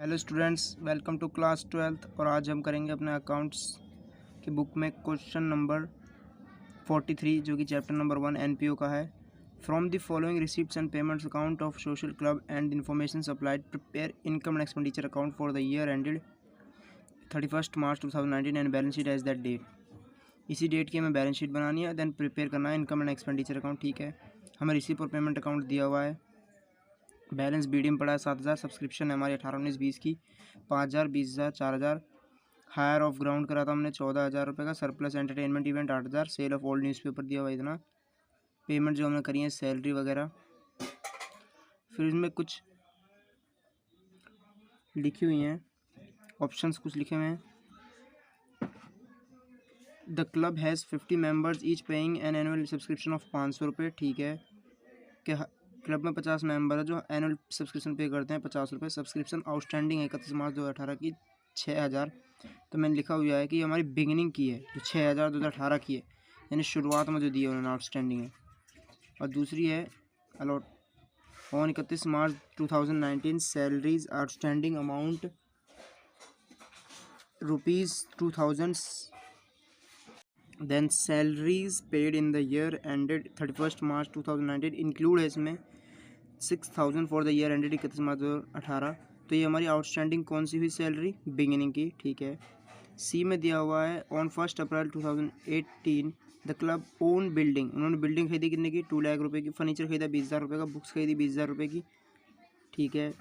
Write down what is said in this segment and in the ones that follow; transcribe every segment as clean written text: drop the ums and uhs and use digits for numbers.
Hello students, welcome to class 12th। और आज हम करेंगे अपने अकाउंट्स की बुक में क्वेश्चन नंबर 43 जो कि चैप्टर नंबर 1 एनपीओ का है। From the following receipts and payments account of social club and information supplied prepare income and expenditure account for the year ended 31 March 2019 and balance sheet as that date. इसी date की हमें balance sheet बनानी है, then prepare करना है income and expenditure account. ठीक है, हमें रिसीप और पेमेंट अकाउंट दिया हुआ है। बैलेंस बीडीएम पड़ा है 7,000। सब्सक्रिप्शन है हमारी 18-19-20 की 5,000, 20,000, 4,000। हायर ऑफ ग्राउंड करा था हमने 14,000 रुपये का। Surplus entertainment event 8,000। Sale of old newspaper दिया हुआ इतना। पेमेंट जो हमने करी है सैलरी वगैरह। फिर इसमें कुछ लिखी हुई हैं, ऑप्शंस कुछ लिखे हुए हैं। The club has 50 members each paying an annual subscription of 500 रुपये। ठीक है कि क्लब में 50 मेंबर है जो एनुअल सब्सक्रिप्शन पे करते हैं 50 रुपये। सब्सक्रिप्शन आउटस्टैंडिंग 31 मार्च 2018 की 6,000। तो मैंने लिखा हुआ है कि हमारी बिगिनिंग की है जो 6,000 2018 की है, यानी शुरुआत में जो दी है उन्होंने आउटस्टैंडिंग है। और दूसरी है allot on 31 March 2019 salaries outstanding amount ₹2,000। Then salaries paid in the year ended 31 March 2019 include है इसमें 6,000 for the year ended 31 March 2018। तो ये हमारी आउटस्टैंडिंग कौन सी हुई सैलरी, बिगिनिंग की। ठीक है, सी में दिया हुआ है on 1 April 2018 the club own building. उन्होंने बिल्डिंग खरीदी कितने की, 2 लाख रुपये की। फर्नीचर खरीदा 20,000 रुपये का। बुक्स खरीदी 20,000 रुपये की। ठीक है,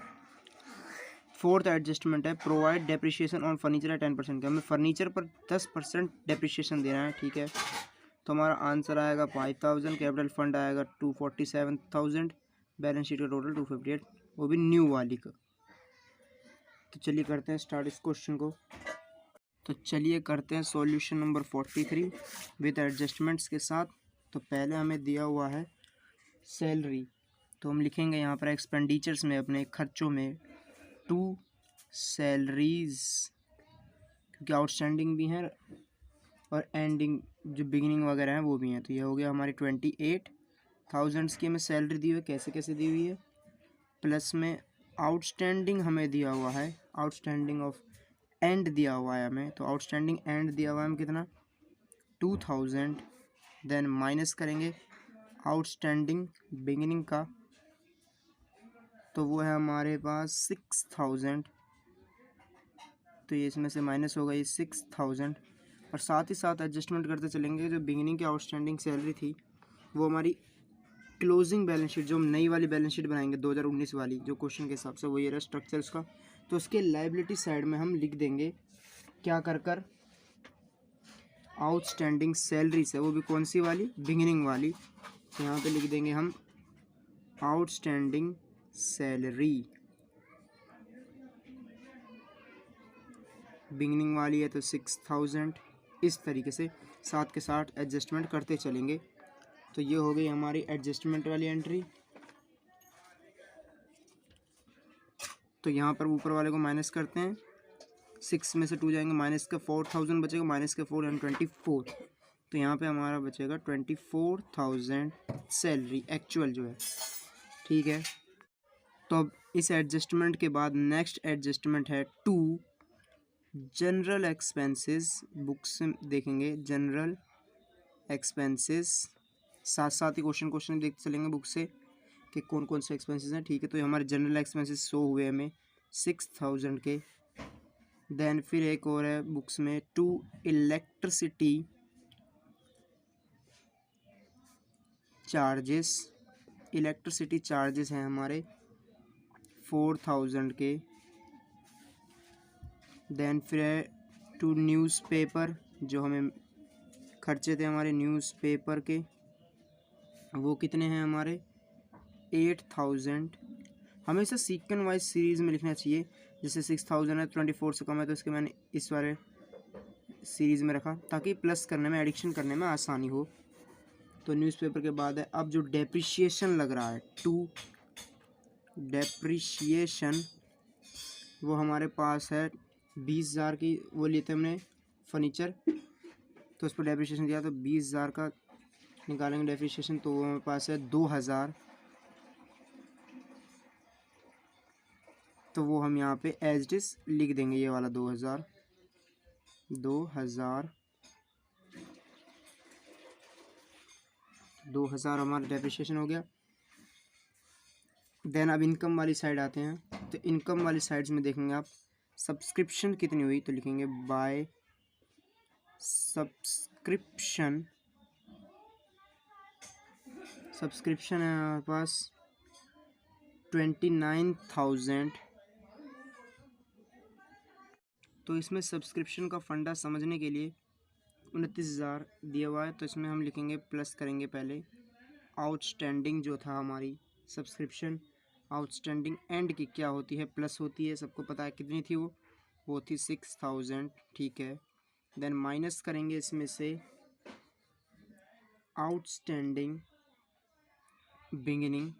फोर्थ एडजस्टमेंट है प्रोवाइड डेप्रिशिएशन ऑन फर्नीचर है 10% का। हमें फर्नीचर पर 10% डेप्रिशिएशन देना है। ठीक है, तो हमारा आंसर आएगा 5,000। कैपिटल फंड आएगा 247,000। बैलेंस शीट का टोटल 258, वो भी न्यू वाली का। तो चलिए करते हैं स्टार्ट इस क्वेश्चन को। तो चलिए करते हैं सॉल्यूशन नंबर 43 विद एडजस्टमेंट्स के साथ। तो पहले हमें दिया हुआ है सैलरी, तो हम लिखेंगे यहाँ पर एक्सपेंडिचर्स में अपने खर्चों में टू सैलरीज, क्योंकि आउटस्टैंडिंग भी हैं और एंडिंग जो बिगिनिंग वगैरह हैं वो भी हैं। तो ये हो गया हमारी 28,000 की हमें सैलरी दी हुई है। कैसे कैसे दी हुई है, प्लस में आउटस्टैंडिंग हमें दिया हुआ है, आउटस्टैंडिंग ऑफ एंड दिया हुआ है हमें। तो आउटस्टैंडिंग एंड दिया हुआ है हमें कितना, 2,000। देन माइनस करेंगे आउटस्टैंडिंग बिगिनिंग का, तो वो है हमारे पास 6,000। तो ये इसमें से माइनस हो गई 6,000। और साथ ही साथ एडजस्टमेंट करते चलेंगे। जो बिगिनिंग की आउटस्टैंडिंग सैलरी थी वो हमारी क्लोजिंग बैलेंस शीट, जो हम नई वाली बैलेंस शीट बनाएंगे 2019 वाली जो क्वेश्चन के हिसाब से, वो ये रहा स्ट्रक्चर उसका। तो उसके लायबिलिटी साइड में हम लिख देंगे क्या कर आउटस्टैंडिंग सैलरी से, वो भी कौन सी वाली, बिगिनिंग वाली। तो यहाँ पे लिख देंगे हम आउटस्टैंडिंग सैलरी, बिगिनिंग वाली है तो 6,000। इस तरीके से साथ के साथ एडजस्टमेंट करते चलेंगे। तो ये हो गई हमारी एडजस्टमेंट वाली एंट्री। तो यहाँ पर ऊपर वाले को माइनस करते हैं, 6 में से 2 जाएंगे, माइनस का 4,000 बचेगा, माइनस का 4 यानी 24। तो यहाँ पे हमारा बचेगा 24,000 सैलरी एक्चुअल जो है। ठीक है, तो अब इस एडजस्टमेंट के बाद नेक्स्ट एडजस्टमेंट है टू जनरल एक्सपेंसेस। बुक्स देखेंगे जनरल एक्सपेंसेस, साथ साथ ही क्वेश्चन देखते चलेंगे बुक से कि कौन कौन से एक्सपेंसेस हैं। ठीक है, तो हमारे जनरल एक्सपेंसेस शो हुए हमें 6,000 के। देन फिर एक और है बुक्स में to electricity charges. Electricity charges हैं हमारे 4,000 के। देन फिर है टू न्यूज़पेपर, जो हमें खर्चे थे हमारे न्यूज़पेपर के, वो कितने हैं हमारे 8,000। हमेशा सीक्वेंस वाइज सीरीज़ में लिखना चाहिए। जैसे 6,000 है, 24 से कम है, तो इसके मैंने इस वाले सीरीज़ में रखा ताकि प्लस करने में, एडिक्शन करने में आसानी हो। तो न्यूज़पेपर के बाद है अब जो डेप्रिशिएशन लग रहा है, टू डेप्रिशिएशन, वो हमारे पास है 20,000 की। वो लिए थे हमने फर्नीचर, तो उस पर डेप्रिशिएशन दिया तो 20,000 का निकालेंगे डेप्रिशिएशन, तो वो हमारे पास है 2,000। तो वो हम यहाँ पे एज इट इज़ लिख देंगे, ये वाला 2000 हमारा डेप्रिसिएशन हो गया। देन अब इनकम वाली साइड आते हैं। तो इनकम वाली साइड्स में देखेंगे आप सब्सक्रिप्शन कितनी हुई, तो लिखेंगे बाय सब्सक्रिप्शन है हमारे पास 29,000। तो इसमें सब्सक्रिप्शन का फंडा समझने के लिए 29,000 दिया हुआ है, तो इसमें हम लिखेंगे प्लस करेंगे पहले आउटस्टैंडिंग जो था हमारी सब्सक्रिप्शन आउटस्टैंडिंग एंड की क्या होती है, प्लस होती है, सबको पता है कितनी थी वो थी 6,000, ठीक है। देन माइनस करेंगे इसमें से आउटस्टैंडिंग बिगिनिंग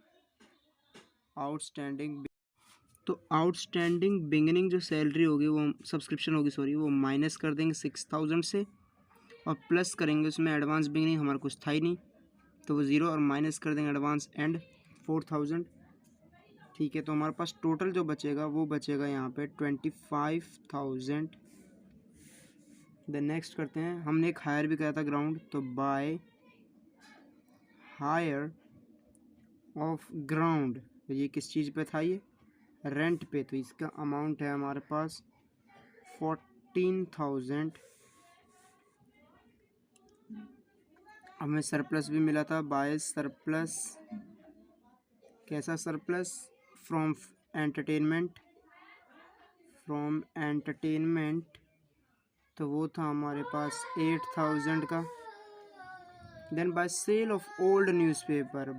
तो आउटस्टैंडिंग बिगिनिंग जो सैलरी होगी वो सब्सक्रिप्शन होगी सॉरी, वो माइनस कर देंगे 6,000 से और प्लस करेंगे उसमें एडवांस बिगिनिंग, हमारा कुछ था ही नहीं तो वो 0 और माइनस कर देंगे एडवांस एंड 4,000, ठीक है। तो हमारे पास टोटल जो बचेगा वो बचेगा यहाँ पे 25,000। देन नेक्स्ट करते हैं, हमने एक हायर भी करा था ग्राउंड, तो बाय हायर ऑफ ग्राउंड, ये किस चीज़ पे था, ये रेंट पे, तो इसका अमाउंट है हमारे पास 14,000। हमें सरप्लस भी मिला था, बाय सरप्लस, कैसा सरप्लस, फ्रॉम एंटरटेनमेंट, तो वो था हमारे पास 8,000 का। Then by sale of old newspaper,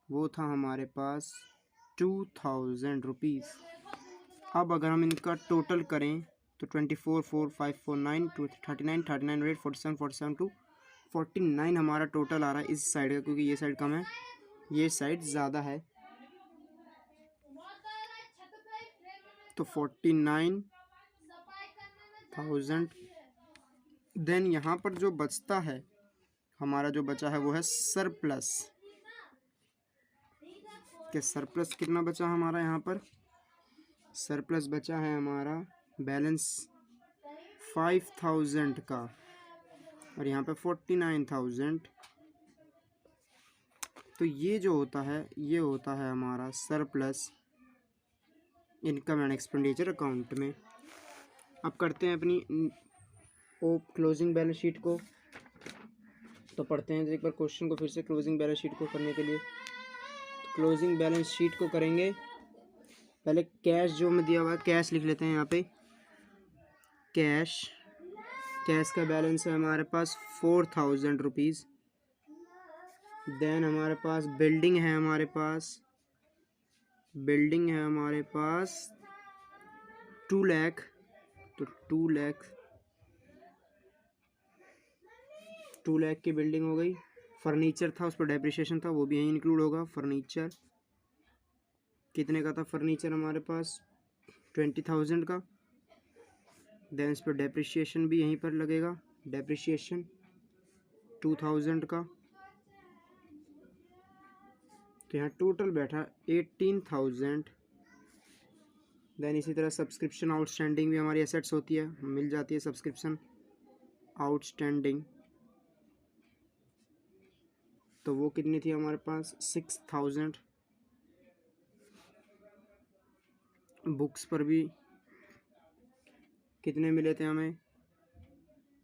वो था हमारे पास 2,000 रुपीज़। अब अगर हम इनका टोटल करें तो 24, 4, 5, 4, 9, 39, 39, 8, 47, 47 टू 49 हमारा टोटल आ रहा है इस साइड का, क्योंकि ये साइड कम है, ये साइड ज़्यादा है। तो 49,000। देन यहाँ पर जो बचता है, हमारा जो बचा है वो है सरप्लस। कि सरप्लस कितना बचा हमारा, यहाँ पर सरप्लस बचा है हमारा बैलेंस 5,000 का और यहाँ पे 49,000। तो ये जो होता है ये होता है हमारा surplus income and expenditure account में। अब करते हैं अपनी क्लोजिंग बैलेंस शीट को, तो पढ़ते हैं एक बार क्वेश्चन को फिर से क्लोजिंग बैलेंस शीट को करने के लिए। तो क्लोजिंग बैलेंस शीट को करेंगे, पहले कैश जो हमें दिया हुआ है कैश लिख लेते हैं यहाँ पे। कैश का बैलेंस है हमारे पास 4,000 रुपीज़। देन हमारे पास बिल्डिंग है हमारे पास 2 लाख, तो 2 लाख की बिल्डिंग हो गई। फर्नीचर था, उस पर डेप्रिसिएशन था, वो भी यहीं इंक्लूड होगा। फर्नीचर कितने का था, फर्नीचर हमारे पास 20,000 का। देन इस पर डेप्रिसिएशन भी यहीं पर लगेगा, डेप्रिसिएशन 2,000 का। तो यहाँ टोटल बैठा 18,000। देन इसी तरह सब्सक्रिप्शन आउटस्टैंडिंग भी हमारी एसेट्स होती है, मिल जाती है सब्सक्रिप्शन आउटस्टैंडिंग, तो वो कितनी थी हमारे पास 6,000। बुक्स पर भी कितने मिले थे हमें,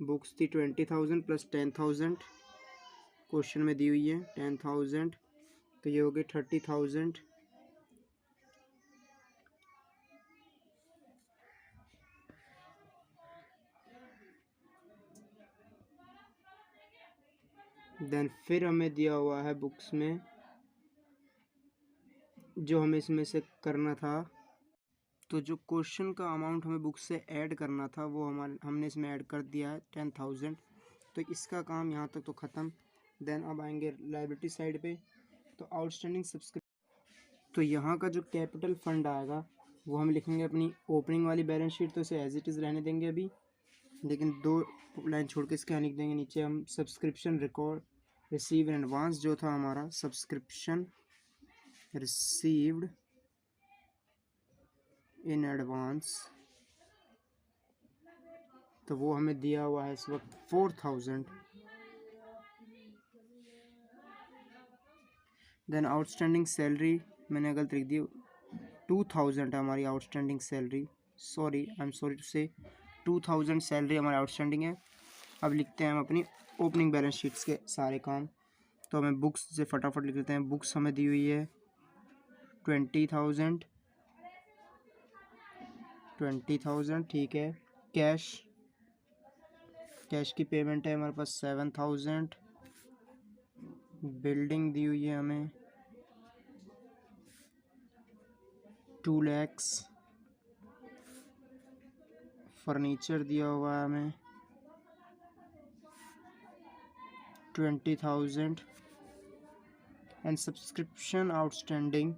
बुक्स थी 20,000 प्लस 10,000 क्वेश्चन में दी हुई है 10,000, तो ये हो गए 30,000। देन फिर हमें दिया हुआ है बुक्स में जो हमें इसमें से करना था, तो जो क्वेश्चन का अमाउंट हमें बुक से ऐड करना था वो हमने इसमें ऐड कर दिया है 10,000। तो इसका काम यहाँ तक तो ख़त्म। देन अब आएंगे लायबिलिटी साइड पे, तो आउटस्टैंडिंग सब्सक्रिप्शन, तो यहाँ का जो कैपिटल फंड आएगा वो हम लिखेंगे अपनी ओपनिंग वाली बैलेंस शीट, तो इसे एज इट इज़ रहने देंगे अभी। लेकिन 2 लाइन छोड़ के इसके यहाँ लिख देंगे नीचे हम subscription record receive in advance, जो था हमारा सब्सक्रिप्शन रिसीव्ड इन एडवांस, तो वो हमें दिया हुआ है इस वक्त 4000। देन आउटस्टैंडिंग सैलरी मैंने गलत लिख दी, 2000 है हमारी outstanding salary, sorry I am sorry to say 2000 salary हमारी आउटस्टैंडिंग है। अब लिखते हैं हम अपनी ओपनिंग बैलेंस शीट्स के सारे काम, तो हमें बुक्स से फटाफट लिख लेते हैं। बुक्स हमें दी हुई है 20,000, ठीक है। कैश की पेमेंट है हमारे पास 7,000। बिल्डिंग दी हुई है हमें 2 lakhs। फर्नीचर दिया हुआ है हमें 20,000। एंड सब्सक्रिप्शन आउटस्टैंडिंग,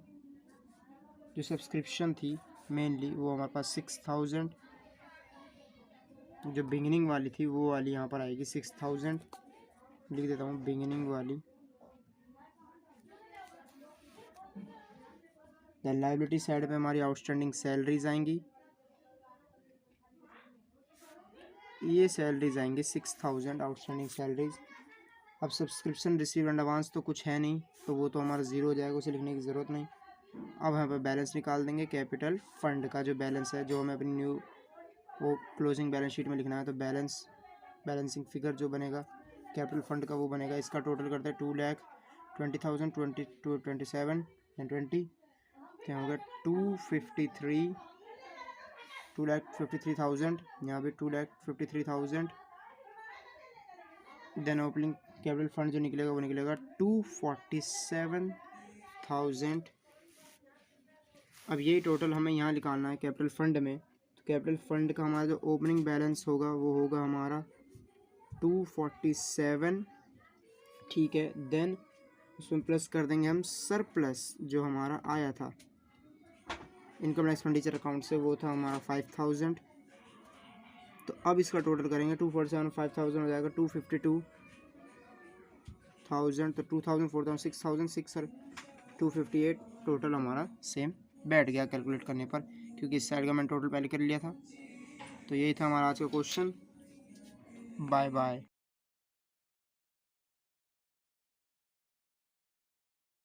जो सब्सक्रिप्शन थी मेनली, वो हमारे पास 6,000। जो बिगिनिंग वाली थी वो वाली यहाँ पर आएगी 6,000, लिख देता हूँ बिगिनिंग वाली। देन लायबिलिटी साइड पे हमारी आउटस्टैंडिंग सैलरीज आएंगी, ये सैलरीज आएंगी 6,000 आउटस्टैंडिंग सैलरीज। अब सब्सक्रिप्शन रिसीव एंड एडवांस तो कुछ है नहीं, तो वो तो हमारा ज़ीरो हो जाएगा, उसे लिखने की ज़रूरत नहीं। अब यहाँ पर बैलेंस निकाल देंगे कैपिटल फंड का, जो बैलेंस है, जो हमें अपनी न्यू वो क्लोजिंग बैलेंस शीट में लिखना है। तो बैलेंसिंग फिगर जो बनेगा कैपिटल फंड का वो बनेगा, इसका टोटल करते हैं 2,20,000 27 एंड 20, क्या होगा 2,53,000, यहाँ पे 2,53,000। देन ओपनिंग कैपिटल फंड जो निकलेगा वो निकलेगा 247,000। अब यही टोटल हमें यहाँ निकालना है कैपिटल फंड में। तो कैपिटल फंड का हमारा जो ओपनिंग बैलेंस होगा वो होगा हमारा 247, ठीक है। देन उसमें प्लस कर देंगे हम सरप्लस जो हमारा आया था इनकम एक्सपेंडिचर अकाउंट से, वो था हमारा 5,000। तो अब इसका टोटल करेंगे 247 5,000 हो जाएगा 252,000। तो 2,000 4,000 6,000 6 और 258 टोटल हमारा सेम बैठ गया कैलकुलेट करने पर, क्योंकि इस साइड का मैंने टोटल पहले कर लिया था। तो यही था हमारा आज का क्वेश्चन। Bye bye.